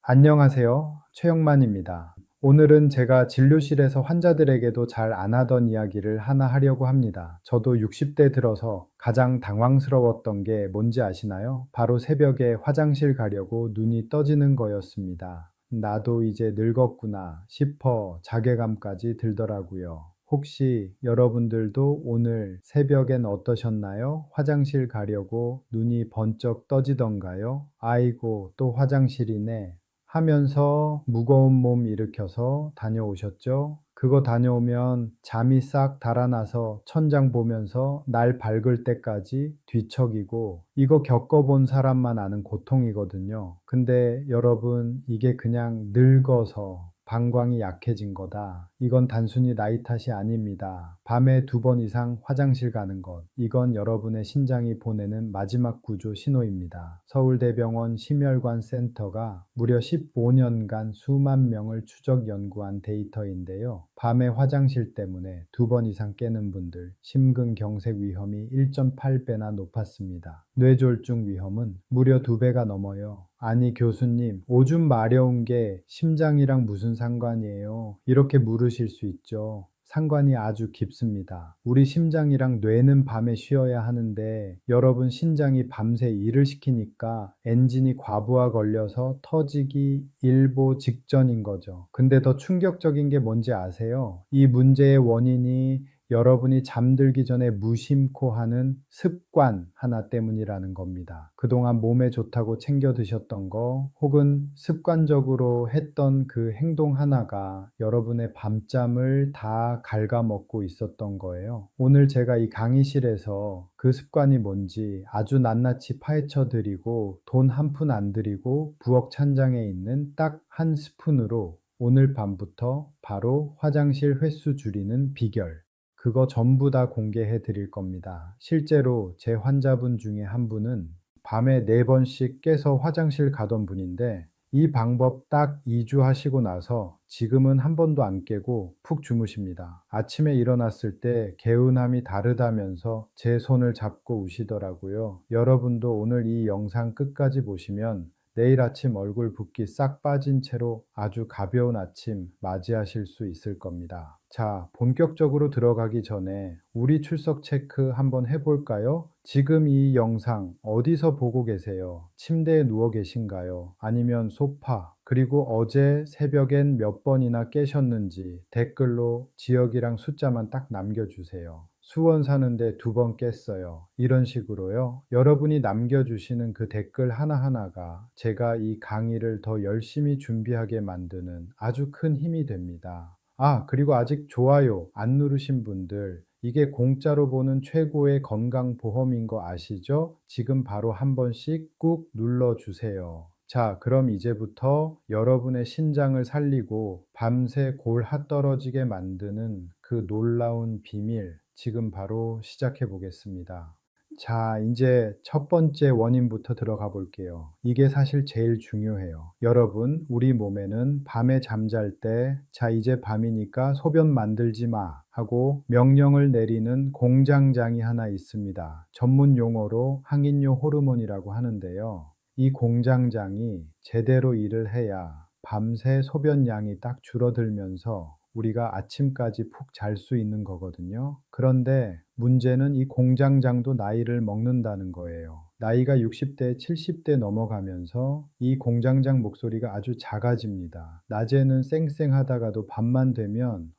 안녕하세요. 최영만입니다. 오늘은 제가 진료실에서 환자들에게도 잘 안 하던 이야기를 하나 하려고 합니다. 저도 60대 들어서 가장 당황스러웠던 게 뭔지 아시나요? 바로 새벽에 화장실 가려고 눈이 떠지는 거였습니다. 나도 이제 늙었구나 싶어 자괴감까지 들더라고요. 혹시 여러분들도 오늘 새벽엔 어떠셨나요? 화장실 가려고 눈이 번쩍 떠지던가요? 아이고, 또 화장실이네 하면서 무거운 몸 일으켜서 다녀오셨죠? 그거 다녀오면 잠이 싹 달아나서 천장 보면서 날 밝을 때까지 뒤척이고 이거 겪어본 사람만 아는 고통이거든요. 근데 여러분, 이게 그냥 늙어서 방광이 약해진 거다. 이건 단순히 나이 탓이 아닙니다. 밤에 2번 이상 화장실 가는 것. 이건 여러분의 신장이 보내는 마지막 구조 신호입니다. 서울대병원 심혈관 센터가 무려 15년간 수만 명을 추적 연구한 데이터인데요. 밤에 화장실 때문에 2번 이상 깨는 분들 심근경색 위험이 1.8배나 높았습니다. 뇌졸중 위험은 무려 2배가 넘어요. 아니 교수님, 오줌 마려운 게 심장이랑 무슨 상관이에요? 이렇게 물으실 수 있죠. 상관이 아주 깊습니다. 우리 심장이랑 뇌는 밤에 쉬어야 하는데 여러분 신장이 밤새 일을 시키니까 엔진이 과부하 걸려서 터지기 일보 직전인 거죠. 근데 더 충격적인 게 뭔지 아세요? 이 문제의 원인이 여러분이 잠들기 전에 무심코 하는 습관 하나 때문이라는 겁니다. 그동안 몸에 좋다고 챙겨 드셨던 거 혹은 습관적으로 했던 그 행동 하나가 여러분의 밤잠을 다 갉아먹고 있었던 거예요. 오늘 제가 이 강의실에서 그 습관이 뭔지 아주 낱낱이 파헤쳐 드리고 돈 한 푼 안 들이고 부엌 찬장에 있는 딱 한 스푼으로 오늘 밤부터 바로 화장실 횟수 줄이는 비결 그거 전부 다 공개해 드릴 겁니다. 실제로 제 환자분 중에 한 분은 밤에 4번씩 깨서 화장실 가던 분인데 이 방법 딱 2주 하시고 나서 지금은 한 번도 안 깨고 푹 주무십니다. 아침에 일어났을 때 개운함이 다르다면서 제 손을 잡고 우시더라고요. 여러분도 오늘 이 영상 끝까지 보시면 내일 아침 얼굴 붓기 싹 빠진 채로 아주 가벼운 아침 맞이하실 수 있을 겁니다. 자, 본격적으로 들어가기 전에 우리 출석 체크 한번 해볼까요? 지금 이 영상 어디서 보고 계세요? 침대에 누워 계신가요? 아니면 소파? 그리고 어제 새벽엔 몇 번이나 깨셨는지 댓글로 지역이랑 숫자만 딱 남겨주세요. 수원 사는데 2번 깼어요. 이런 식으로요. 여러분이 남겨주시는 그 댓글 하나하나가 제가 이 강의를 더 열심히 준비하게 만드는 아주 큰 힘이 됩니다. 아, 그리고 아직 좋아요 안 누르신 분들, 이게 공짜로 보는 최고의 건강보험인 거 아시죠? 지금 바로 한 번씩 꾹 눌러주세요. 자, 그럼 이제부터 여러분의 신장을 살리고 밤새 골 떨어지게 만드는 그 놀라운 비밀, 지금 바로 시작해 보겠습니다. 자, 이제 첫 번째 원인부터 들어가 볼게요. 이게 사실 제일 중요해요. 여러분, 우리 몸에는 밤에 잠잘 때, 자, 이제 밤이니까 소변 만들지 마 하고 명령을 내리는 공장장이 하나 있습니다. 전문 용어로 항인효 호르몬이라고 하는데요. 이 공장장이 제대로 일을 해야 밤새 소변량이 딱 줄어들면서 우리가 아침까지 푹 잘 수 있는 거거든요. 그런데 문제는 이 공장장도 나이를 먹는다는 거예요. 나이가 60대, 70대 넘어가면서 이 공장장 목소리가 아주 작아집니다. 낮에는 쌩쌩하다가도 밤만 되면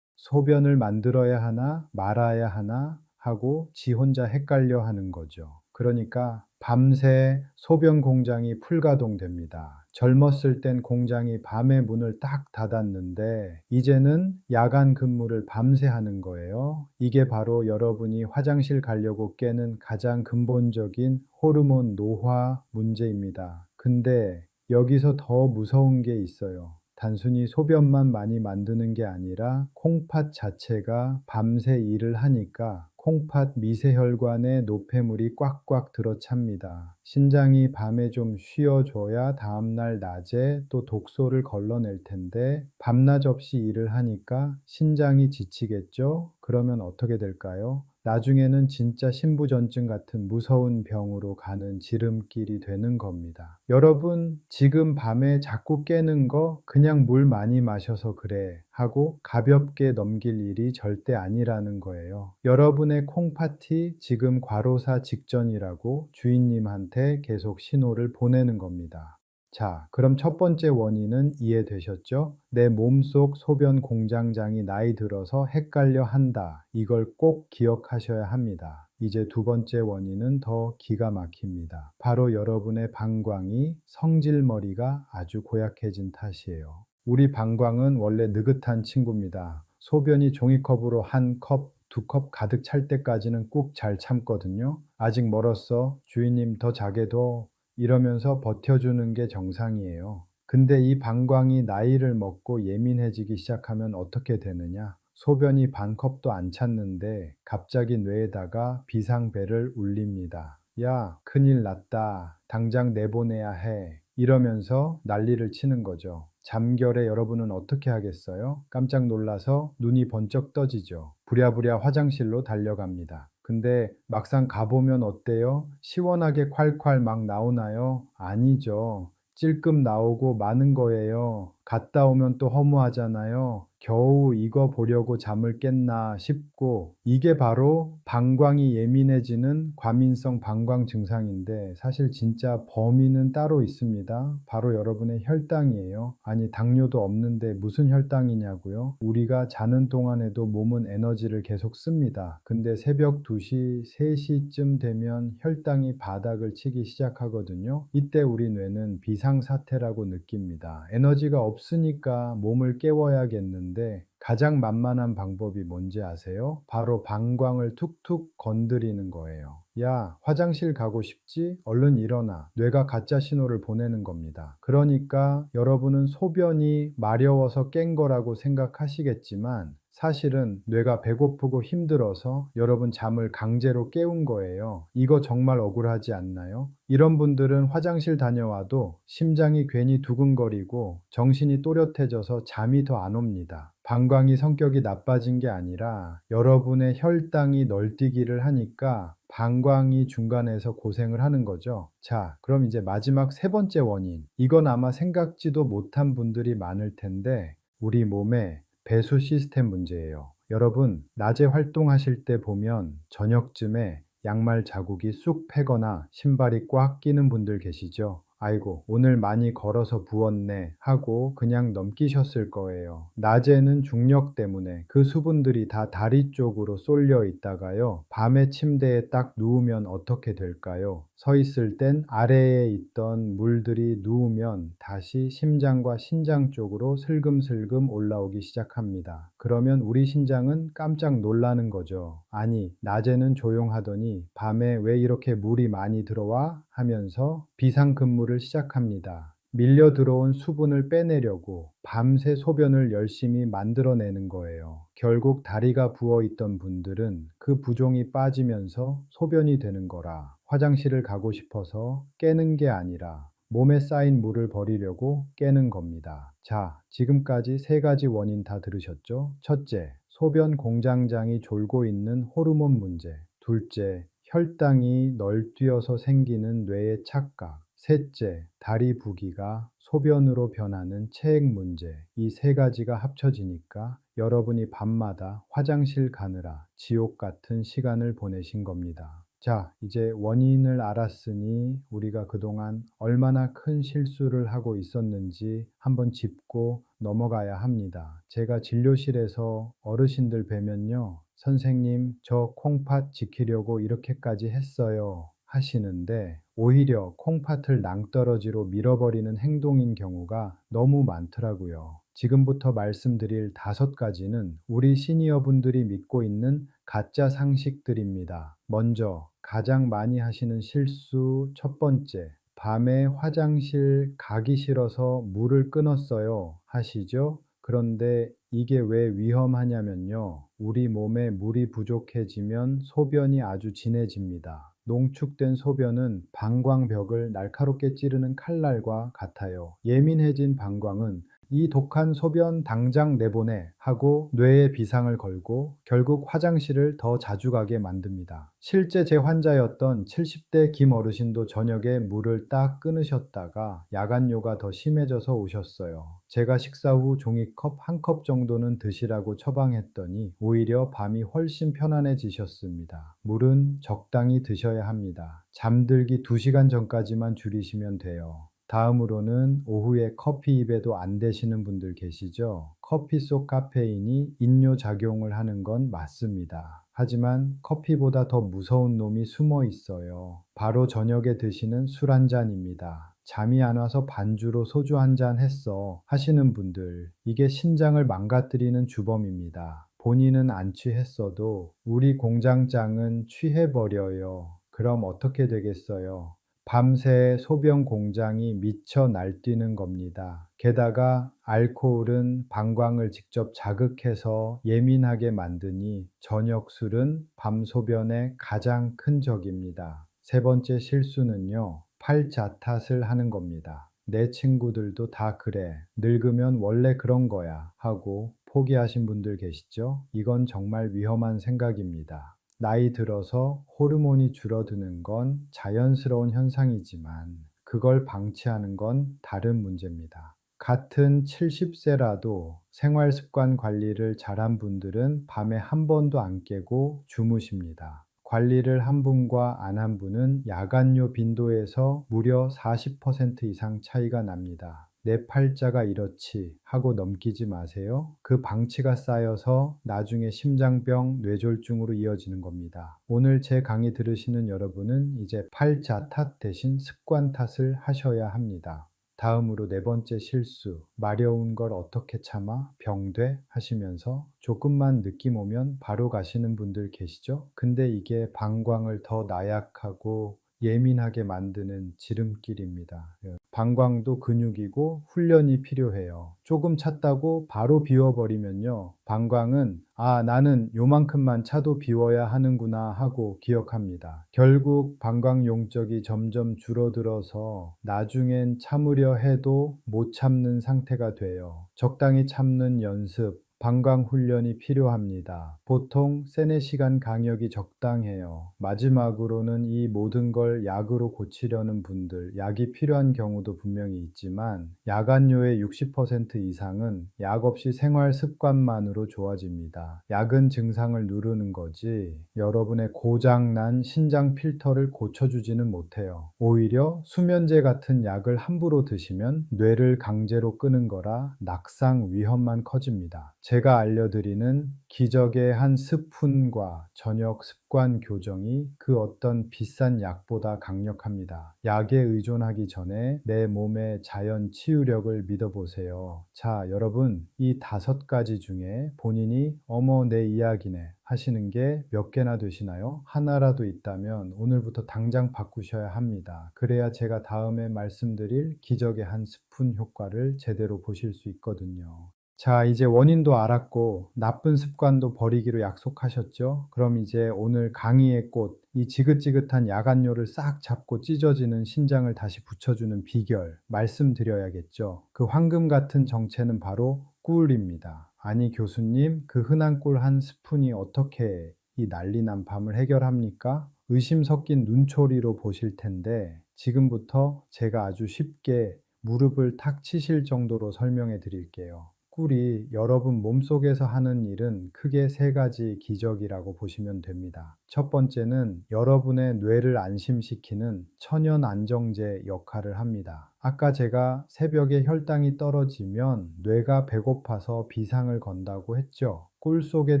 소변을 만들어야 하나 말아야 하나 하고 지 혼자 헷갈려 하는 거죠. 그러니까 밤새 소변 공장이 풀가동됩니다. 젊었을 땐 공장이 밤에 문을 딱 닫았는데 이제는 야간 근무를 밤새 하는 거예요. 이게 바로 여러분이 화장실 가려고 깨는 가장 근본적인 호르몬 노화 문제입니다. 근데 여기서 더 무서운 게 있어요. 단순히 소변만 많이 만드는 게 아니라 콩팥 자체가 밤새 일을 하니까 콩팥 미세혈관에 노폐물이 꽉꽉 들어찹니다. 신장이 밤에 좀 쉬어줘야 다음날 낮에 또 독소를 걸러낼 텐데 밤낮 없이 일을 하니까 신장이 지치겠죠? 그러면 어떻게 될까요? 나중에는 진짜 신부전증 같은 무서운 병으로 가는 지름길이 되는 겁니다. 여러분, 지금 밤에 자꾸 깨는 거 그냥 물 많이 마셔서 그래 하고 가볍게 넘길 일이 절대 아니라는 거예요. 여러분의 콩팥이 지금 과로사 직전이라고 주인님한테 계속 신호를 보내는 겁니다. 자, 그럼 첫 번째 원인은 이해되셨죠? 내 몸속 소변 공장장이 나이 들어서 헷갈려 한다. 이걸 꼭 기억하셔야 합니다. 이제 두 번째 원인은 더 기가 막힙니다. 바로 여러분의 방광이 성질머리가 아주 고약해진 탓이에요. 우리 방광은 원래 느긋한 친구입니다. 소변이 종이컵으로 한 컵, 두 컵 가득 찰 때까지는 꾹 잘 참거든요. 아직 멀었어. 주인님 더 자게 둬. 이러면서 버텨주는 게 정상이에요. 근데 이 방광이 나이를 먹고 예민해지기 시작하면 어떻게 되느냐? 소변이 반 컵도 안 찼는데 갑자기 뇌에다가 비상벨을 울립니다. 야, 큰일 났다. 당장 내보내야 해. 이러면서 난리를 치는 거죠. 잠결에 여러분은 어떻게 하겠어요? 깜짝 놀라서 눈이 번쩍 떠지죠. 부랴부랴 화장실로 달려갑니다. 근데 막상 가보면 어때요? 시원하게 콸콸 막 나오나요? 아니죠. 찔끔 나오고 마는 거예요. 갔다 오면 또 허무하잖아요. 겨우 이거 보려고 잠을 깼나 싶고, 이게 바로 방광이 예민해지는 과민성 방광 증상인데 사실 진짜 범인은 따로 있습니다. 바로 여러분의 혈당이에요. 아니, 당뇨도 없는데 무슨 혈당이냐고요? 우리가 자는 동안에도 몸은 에너지를 계속 씁니다. 근데 새벽 2시, 3시쯤 되면 혈당이 바닥을 치기 시작하거든요. 이때 우리 뇌는 비상사태라고 느낍니다. 에너지가 없으니까 몸을 깨워야겠는데 가장 만만한 방법이 뭔지 아세요? 바로 방광을 툭툭 건드리는 거예요. 야, 화장실 가고 싶지? 얼른 일어나. 뇌가 가짜 신호를 보내는 겁니다. 그러니까 여러분은 소변이 마려워서 깬 거라고 생각하시겠지만 사실은 뇌가 배고프고 힘들어서 여러분 잠을 강제로 깨운 거예요. 이거 정말 억울하지 않나요? 이런 분들은 화장실 다녀와도 심장이 괜히 두근거리고 정신이 또렷해져서 잠이 더 안 옵니다. 방광이 성격이 나빠진 게 아니라 여러분의 혈당이 널뛰기를 하니까 방광이 중간에서 고생을 하는 거죠. 자, 그럼 이제 마지막 세 번째 원인. 이건 아마 생각지도 못한 분들이 많을 텐데 우리 몸의 배수 시스템 문제예요. 여러분, 낮에 활동하실 때 보면 저녁쯤에 양말 자국이 쑥 패거나 신발이 꽉 끼는 분들 계시죠? 아이고, 오늘 많이 걸어서 부었네 하고 그냥 넘기셨을 거예요. 낮에는 중력 때문에 그 수분들이 다 다리 쪽으로 쏠려 있다가요. 밤에 침대에 딱 누우면 어떻게 될까요? 서 있을 땐 아래에 있던 물들이 누우면 다시 심장과 신장 쪽으로 슬금슬금 올라오기 시작합니다. 그러면 우리 신장은 깜짝 놀라는 거죠. 아니, 낮에는 조용하더니 밤에 왜 이렇게 물이 많이 들어와? 하면서 비상근무를 시작합니다. 밀려 들어온 수분을 빼내려고 밤새 소변을 열심히 만들어내는 거예요. 결국 다리가 부어 있던 분들은 그 부종이 빠지면서 소변이 되는 거라 화장실을 가고 싶어서 깨는 게 아니라 몸에 쌓인 물을 버리려고 깨는 겁니다. 자, 지금까지 세 가지 원인 다 들으셨죠? 첫째, 소변 공장장이 졸고 있는 호르몬 문제. 둘째, 혈당이 널뛰어서 생기는 뇌의 착각. 셋째, 다리 부기가 소변으로 변하는 체액 문제. 이 세 가지가 합쳐지니까 여러분이 밤마다 화장실 가느라 지옥 같은 시간을 보내신 겁니다. 자, 이제 원인을 알았으니 우리가 그동안 얼마나 큰 실수를 하고 있었는지 한번 짚고 넘어가야 합니다. 제가 진료실에서 어르신들 뵈면요. 선생님, 저 콩팥 지키려고 이렇게까지 했어요. 하시는데 오히려 콩팥을 낭떠러지로 밀어버리는 행동인 경우가 너무 많더라고요. 지금부터 말씀드릴 5가지는 우리 시니어분들이 믿고 있는 가짜 상식들입니다. 먼저 가장 많이 하시는 실수 첫 번째, 밤에 화장실 가기 싫어서 물을 끊었어요 하시죠? 그런데 이게 왜 위험하냐면요. 우리 몸에 물이 부족해지면 소변이 아주 진해집니다. 농축된 소변은 방광벽을 날카롭게 찌르는 칼날과 같아요. 예민해진 방광은 이 독한 소변 당장 내보내 하고 뇌에 비상을 걸고 결국 화장실을 더 자주 가게 만듭니다. 실제 제 환자였던 70대 김 어르신도 저녁에 물을 딱 끊으셨다가 야간뇨가 더 심해져서 오셨어요. 제가 식사 후 종이컵 한 컵 정도는 드시라고 처방했더니 오히려 밤이 훨씬 편안해지셨습니다. 물은 적당히 드셔야 합니다. 잠들기 2시간 전까지만 줄이시면 돼요. 다음으로는 오후에 커피 입에도 안 대시는 분들 계시죠? 커피 속 카페인이 인뇨 작용을 하는 건 맞습니다. 하지만 커피보다 더 무서운 놈이 숨어 있어요. 바로 저녁에 드시는 술 한 잔입니다. 잠이 안 와서 반주로 소주 한 잔 했어 하시는 분들, 이게 신장을 망가뜨리는 주범입니다. 본인은 안 취했어도 우리 공장장은 취해버려요. 그럼 어떻게 되겠어요? 밤새 소변 공장이 미쳐 날뛰는 겁니다. 게다가 알코올은 방광을 직접 자극해서 예민하게 만드니 저녁 술은 밤 소변의 가장 큰 적입니다. 세 번째 실수는요, 팔자 탓을 하는 겁니다. 내 친구들도 다 그래. 늙으면 원래 그런 거야. 하고 포기하신 분들 계시죠? 이건 정말 위험한 생각입니다. 나이 들어서 호르몬이 줄어드는 건 자연스러운 현상이지만 그걸 방치하는 건 다른 문제입니다. 같은 70세라도 생활 습관 관리를 잘한 분들은 밤에 한 번도 안 깨고 주무십니다. 관리를 한 분과 안 한 분은 야간뇨 빈도에서 무려 40% 이상 차이가 납니다. 내 팔자가 이렇지 하고 넘기지 마세요. 그 방치가 쌓여서 나중에 심장병, 뇌졸중으로 이어지는 겁니다. 오늘 제 강의 들으시는 여러분은 이제 팔자 탓 대신 습관 탓을 하셔야 합니다. 다음으로 네 번째 실수, 마려운 걸 어떻게 참아? 병돼? 하시면서 조금만 느낌 오면 바로 가시는 분들 계시죠? 근데 이게 방광을 더 나약하고 예민하게 만드는 지름길입니다. 방광도 근육이고 훈련이 필요해요. 조금 찼다고 바로 비워버리면요, 방광은 나는 요만큼만 차도 비워야 하는구나 하고 기억합니다. 결국 방광 용적이 점점 줄어들어서 나중엔 참으려 해도 못 참는 상태가 돼요. 적당히 참는 연습, 방광 훈련이 필요합니다. 보통 3-4시간 간격이 적당해요. 마지막으로는 이 모든 걸 약으로 고치려는 분들, 약이 필요한 경우도 분명히 있지만 야간뇨의 60% 이상은 약 없이 생활 습관만으로 좋아집니다. 약은 증상을 누르는 거지 여러분의 고장난 신장 필터를 고쳐주지는 못해요. 오히려 수면제 같은 약을 함부로 드시면 뇌를 강제로 끄는 거라 낙상 위험만 커집니다. 제가 알려드리는 기적의 한 스푼과 저녁 습관 교정이 그 어떤 비싼 약보다 강력합니다. 약에 의존하기 전에 내 몸의 자연 치유력을 믿어보세요. 자, 여러분, 이 5가지 중에 본인이 어머, 내 이야기네 하시는 게 몇 개나 되시나요? 하나라도 있다면 오늘부터 당장 바꾸셔야 합니다. 그래야 제가 다음에 말씀드릴 기적의 한 스푼 효과를 제대로 보실 수 있거든요. 자, 이제 원인도 알았고 나쁜 습관도 버리기로 약속하셨죠? 그럼 이제 오늘 강의의 꽃, 이 지긋지긋한 야간뇨를 싹 잡고 찢어지는 신장을 다시 붙여주는 비결 말씀드려야겠죠? 그 황금 같은 정체는 바로 꿀입니다. 아니 교수님, 그 흔한 꿀 한 스푼이 어떻게 이 난리난 밤을 해결합니까? 의심 섞인 눈초리로 보실 텐데 지금부터 제가 아주 쉽게 무릎을 탁 치실 정도로 설명해 드릴게요. 꿀이 여러분 몸속에서 하는 일은 크게 3가지 기적이라고 보시면 됩니다. 첫 번째는 여러분의 뇌를 안심시키는 천연 안정제 역할을 합니다. 아까 제가 새벽에 혈당이 떨어지면 뇌가 배고파서 비상을 건다고 했죠. 꿀 속에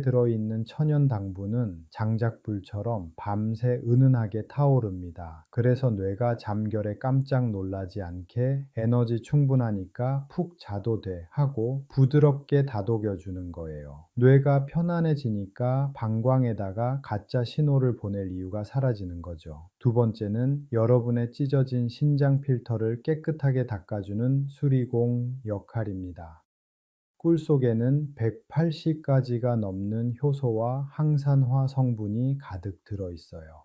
들어있는 천연 당분은 장작불처럼 밤새 은은하게 타오릅니다. 그래서 뇌가 잠결에 깜짝 놀라지 않게 에너지 충분하니까 푹 자도 돼 하고 부드럽게 다독여 주는 거예요. 뇌가 편안해지니까 방광에다가 가짜 신호를 보낼 이유가 사라지는 거죠. 두 번째는 여러분의 찢어진 신장 필터를 깨끗하게 닦아주는 수리공 역할입니다. 꿀 속에는 180가지가 넘는 효소와 항산화 성분이 가득 들어 있어요.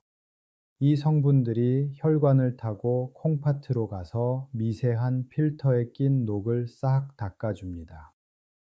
이 성분들이 혈관을 타고 콩팥으로 가서 미세한 필터에 낀 녹을 싹 닦아줍니다.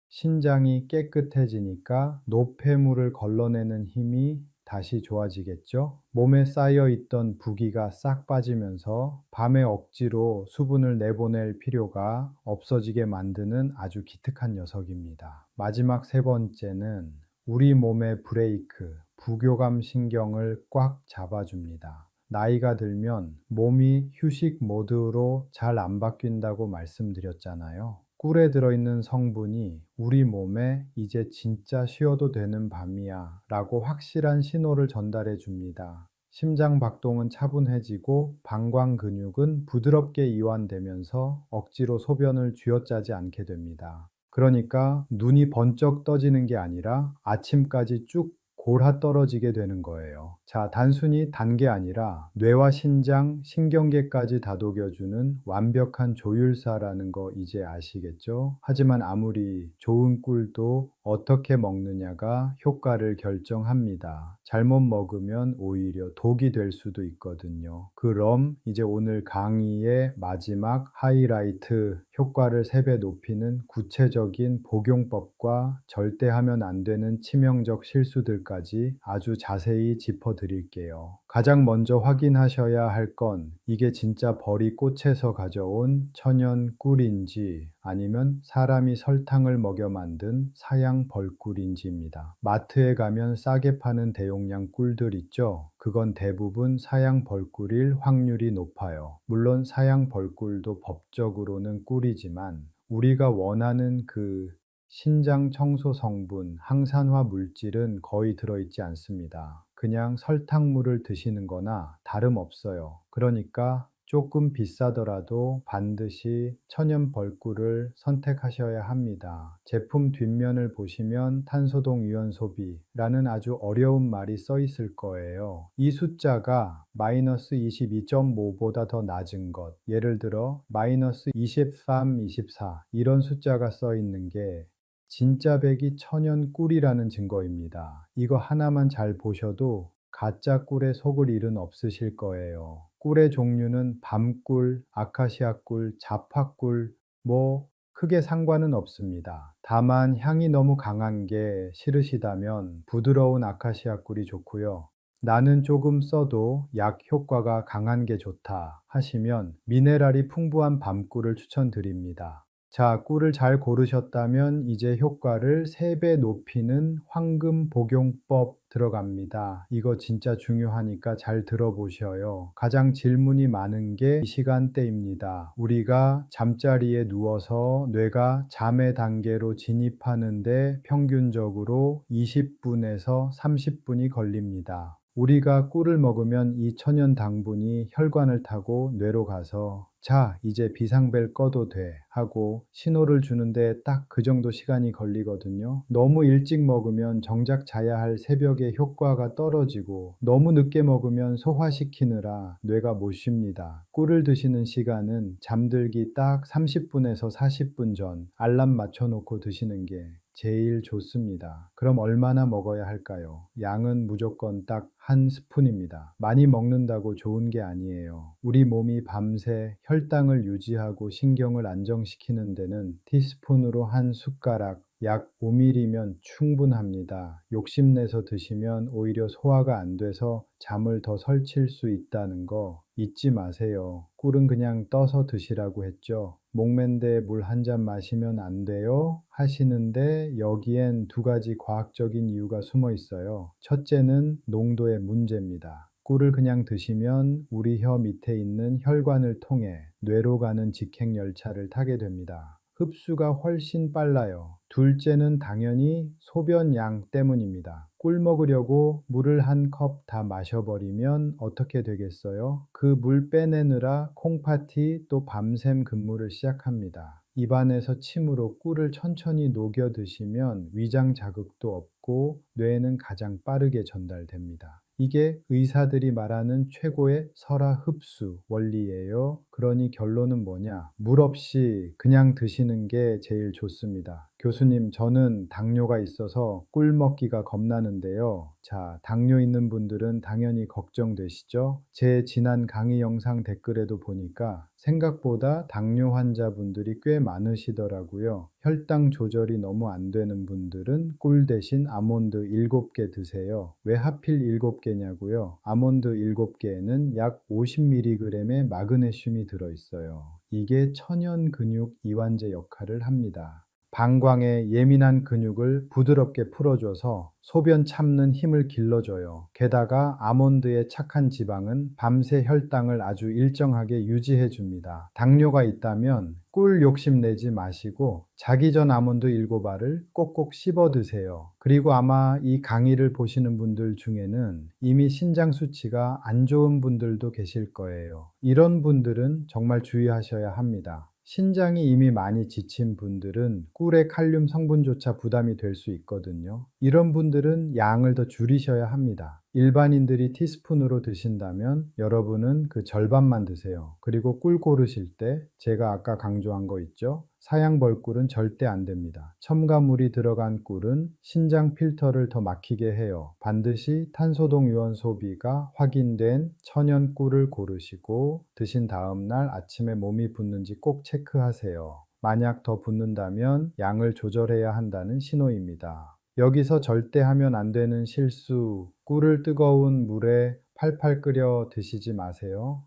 신장이 깨끗해지니까 노폐물을 걸러내는 힘이 다시 좋아지겠죠? 몸에 쌓여 있던 부기가 싹 빠지면서 밤에 억지로 수분을 내보낼 필요가 없어지게 만드는 아주 기특한 녀석입니다. 마지막 세 번째는 우리 몸의 브레이크, 부교감 신경을 꽉 잡아줍니다. 나이가 들면 몸이 휴식 모드로 잘 안 바뀐다고 말씀드렸잖아요. 꿀에 들어있는 성분이 우리 몸에 이제 진짜 쉬어도 되는 밤이야 라고 확실한 신호를 전달해 줍니다. 심장 박동은 차분해지고 방광 근육은 부드럽게 이완되면서 억지로 소변을 쥐어짜지 않게 됩니다. 그러니까 눈이 번쩍 떠지는 게 아니라 아침까지 쭉 골아 떨어지게 되는 거예요. 자, 단순히 단 게 아니라 뇌와 신장, 신경계까지 다독여주는 완벽한 조율사라는 거 이제 아시겠죠? 하지만 아무리 좋은 꿀도 어떻게 먹느냐가 효과를 결정합니다. 잘못 먹으면 오히려 독이 될 수도 있거든요. 그럼 이제 오늘 강의의 마지막 하이라이트, 효과를 3배 높이는 구체적인 복용법과 절대 하면 안 되는 치명적 실수들까지 아주 자세히 짚어드릴게요. 가장 먼저 확인하셔야 할 건 이게 진짜 벌이 꽃에서 가져온 천연 꿀인지 아니면 사람이 설탕을 먹여 만든 사양 벌꿀인지입니다. 마트에 가면 싸게 파는 대용량 꿀들 있죠? 그건 대부분 사양 벌꿀일 확률이 높아요. 물론 사양 벌꿀도 법적으로는 꿀이지만 우리가 원하는 그 신장 청소 성분, 항산화 물질은 거의 들어있지 않습니다. 그냥 설탕물을 드시는 거나 다름없어요. 그러니까 조금 비싸더라도 반드시 천연 벌꿀을 선택하셔야 합니다. 제품 뒷면을 보시면 탄소동 유연 소비라는 아주 어려운 말이 써 있을 거예요. 이 숫자가 마이너스 22.5보다 더 낮은 것, 예를 들어 마이너스 23, 24 이런 숫자가 써 있는 게 진짜 백이 천연 꿀이라는 증거입니다. 이거 하나만 잘 보셔도 가짜 꿀에 속을 일은 없으실 거예요. 꿀의 종류는 밤꿀, 아카시아 꿀, 자파꿀, 뭐 크게 상관은 없습니다. 다만 향이 너무 강한 게 싫으시다면 부드러운 아카시아 꿀이 좋고요. 나는 조금 써도 약 효과가 강한 게 좋다 하시면 미네랄이 풍부한 밤꿀을 추천드립니다. 자, 꿀을 잘 고르셨다면 이제 효과를 3배 높이는 황금 복용법 들어갑니다. 이거 진짜 중요하니까 잘 들어보셔요. 가장 질문이 많은 게 이 시간대입니다. 우리가 잠자리에 누워서 뇌가 잠의 단계로 진입하는데 평균적으로 20분에서 30분이 걸립니다. 우리가 꿀을 먹으면 이 천연 당분이 혈관을 타고 뇌로 가서 자, 이제 비상벨 꺼도 돼 하고 신호를 주는데 딱 그 정도 시간이 걸리거든요. 너무 일찍 먹으면 정작 자야 할 새벽에 효과가 떨어지고 너무 늦게 먹으면 소화시키느라 뇌가 못 쉽니다. 꿀을 드시는 시간은 잠들기 딱 30분에서 40분 전 알람 맞춰놓고 드시는 게 제일 좋습니다. 그럼 얼마나 먹어야 할까요? 양은 무조건 딱 한 스푼입니다. 많이 먹는다고 좋은 게 아니에요. 우리 몸이 밤새 혈당을 유지하고 신경을 안정시키는 데는 티스푼으로 한 숟가락, 약 5mm면 충분합니다. 욕심내서 드시면 오히려 소화가 안 돼서 잠을 더 설칠 수 있다는 거 잊지 마세요. 꿀은 그냥 떠서 드시라고 했죠. 목맨데 물 한 잔 마시면 안 돼요? 하시는데 여기엔 2가지 과학적인 이유가 숨어 있어요. 첫째는 농도의 문제입니다. 꿀을 그냥 드시면 우리 혀 밑에 있는 혈관을 통해 뇌로 가는 직행열차를 타게 됩니다. 흡수가 훨씬 빨라요. 둘째는 당연히 소변 양 때문입니다. 꿀 먹으려고 물을 한 컵 다 마셔버리면 어떻게 되겠어요? 그 물 빼내느라 콩팥이 또 밤샘 근무를 시작합니다. 입안에서 침으로 꿀을 천천히 녹여 드시면 위장 자극도 없고 뇌에는 가장 빠르게 전달됩니다. 이게 의사들이 말하는 최고의 설화 흡수 원리예요. 그러니 결론은 뭐냐? 물 없이 그냥 드시는 게 제일 좋습니다. 교수님, 저는 당뇨가 있어서 꿀 먹기가 겁나는데요. 자, 당뇨 있는 분들은 당연히 걱정되시죠? 제 지난 강의 영상 댓글에도 보니까 생각보다 당뇨 환자분들이 꽤 많으시더라고요. 혈당 조절이 너무 안 되는 분들은 꿀 대신 아몬드 7개 드세요. 왜 하필 7개냐고요? 아몬드 7개에는 약 50mg의 마그네슘이 들어있어요. 이게 천연 근육 이완제 역할을 합니다. 방광의 예민한 근육을 부드럽게 풀어줘서 소변 참는 힘을 길러줘요. 게다가 아몬드의 착한 지방은 밤새 혈당을 아주 일정하게 유지해 줍니다. 당뇨가 있다면 꿀 욕심 내지 마시고 자기 전 아몬드 7알을 꼭꼭 씹어 드세요. 그리고 아마 이 강의를 보시는 분들 중에는 이미 신장 수치가 안 좋은 분들도 계실 거예요. 이런 분들은 정말 주의하셔야 합니다. 신장이 이미 많이 지친 분들은 꿀의 칼륨 성분조차 부담이 될 수 있거든요. 이런 분들은 양을 더 줄이셔야 합니다. 일반인들이 티스푼으로 드신다면 여러분은 그 절반만 드세요. 그리고 꿀 고르실 때 제가 아까 강조한 거 있죠? 사양벌꿀은 절대 안 됩니다. 첨가물이 들어간 꿀은 신장 필터를 더 막히게 해요. 반드시 탄소동 유원 소비가 확인된 천연 꿀을 고르시고 드신 다음 날 아침에 몸이 붓는지 꼭 체크하세요. 만약 더 붓는다면 양을 조절해야 한다는 신호입니다. 여기서 절대 하면 안 되는 실수, 꿀을 뜨거운 물에 팔팔 끓여 드시지 마세요.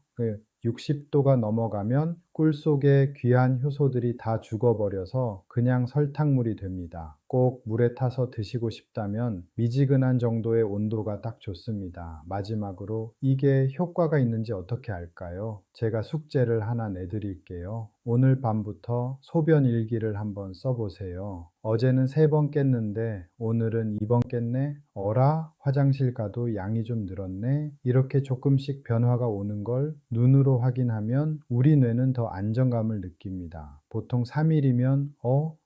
60도가 넘어가면 꿀 속의 귀한 효소들이 다 죽어버려서 그냥 설탕물이 됩니다. 꼭 물에 타서 드시고 싶다면 미지근한 정도의 온도가 딱 좋습니다. 마지막으로 이게 효과가 있는지 어떻게 알까요? 제가 숙제를 하나 내드릴게요. 오늘 밤부터 소변 일기를 한번 써보세요. 어제는 3번 깼는데 오늘은 2번 깼네? 어라? 화장실 가도 양이 좀 늘었네? 이렇게 조금씩 변화가 오는 걸 눈으로 확인하면 우리 뇌는 더 안정감을 느낍니다. 보통 3일이면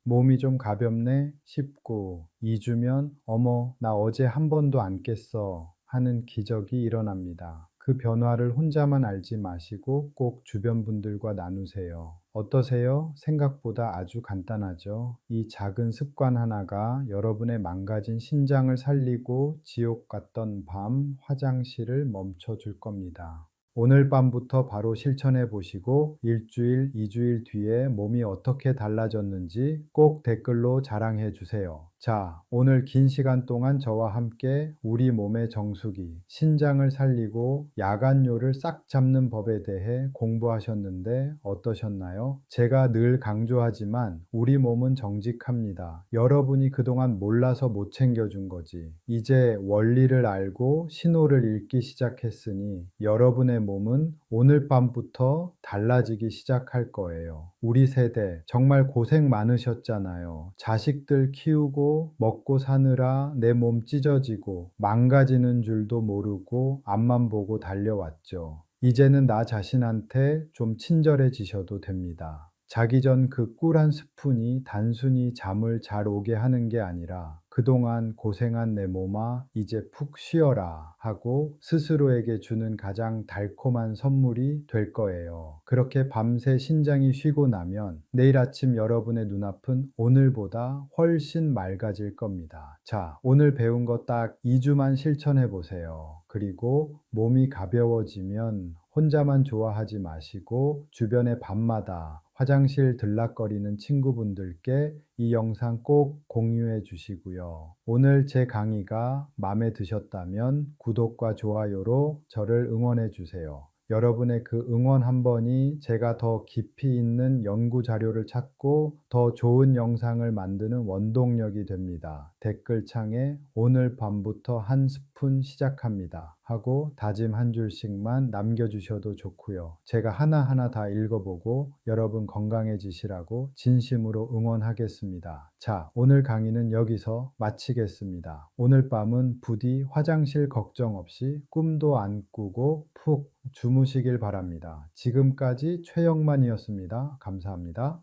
몸이 좀 가볍네 싶고 2주면 어머 나 어제 한 번도 안 깼어 하는 기적이 일어납니다. 그 변화를 혼자만 알지 마시고 꼭 주변 분들과 나누세요. 어떠세요? 생각보다 아주 간단하죠. 이 작은 습관 하나가 여러분의 망가진 신장을 살리고 지옥 같던 밤 화장실을 멈춰줄 겁니다. 오늘 밤부터 바로 실천해 보시고 일주일, 2주일 뒤에 몸이 어떻게 달라졌는지 꼭 댓글로 자랑해 주세요. 자, 오늘 긴 시간 동안 저와 함께 우리 몸의 정수기, 신장을 살리고 야간뇨를 싹 잡는 법에 대해 공부하셨는데 어떠셨나요? 제가 늘 강조하지만 우리 몸은 정직합니다. 여러분이 그동안 몰라서 못 챙겨준 거지. 이제 원리를 알고 신호를 읽기 시작했으니 여러분의 몸은 오늘 밤부터 달라지기 시작할 거예요. 우리 세대 정말 고생 많으셨잖아요. 자식들 키우고 먹고 사느라 내 몸 찢어지고 망가지는 줄도 모르고 앞만 보고 달려왔죠. 이제는 나 자신한테 좀 친절해지셔도 됩니다. 자기 전 그 꿀 한 스푼이 단순히 잠을 잘 오게 하는 게 아니라 그동안 고생한 내 몸아 이제 푹 쉬어라 하고 스스로에게 주는 가장 달콤한 선물이 될 거예요. 그렇게 밤새 신장이 쉬고 나면 내일 아침 여러분의 눈앞은 오늘보다 훨씬 맑아질 겁니다. 자, 오늘 배운 거 딱 2주만 실천해 보세요. 그리고 몸이 가벼워지면 혼자만 좋아하지 마시고 주변에 밤마다 화장실 들락거리는 친구분들께 이 영상 꼭 공유해 주시고요. 오늘 제 강의가 마음에 드셨다면 구독과 좋아요로 저를 응원해 주세요. 여러분의 그 응원 한 번이 제가 더 깊이 있는 연구 자료를 찾고 더 좋은 영상을 만드는 원동력이 됩니다. 댓글창에 오늘 밤부터 한 스푼 시작합니다 하고 다짐 한 줄씩만 남겨주셔도 좋고요. 제가 하나하나 다 읽어보고 여러분 건강해지시라고 진심으로 응원하겠습니다. 자, 오늘 강의는 여기서 마치겠습니다. 오늘 밤은 부디 화장실 걱정 없이 꿈도 안 꾸고 푹 주무시길 바랍니다. 지금까지 최영만이었습니다. 감사합니다.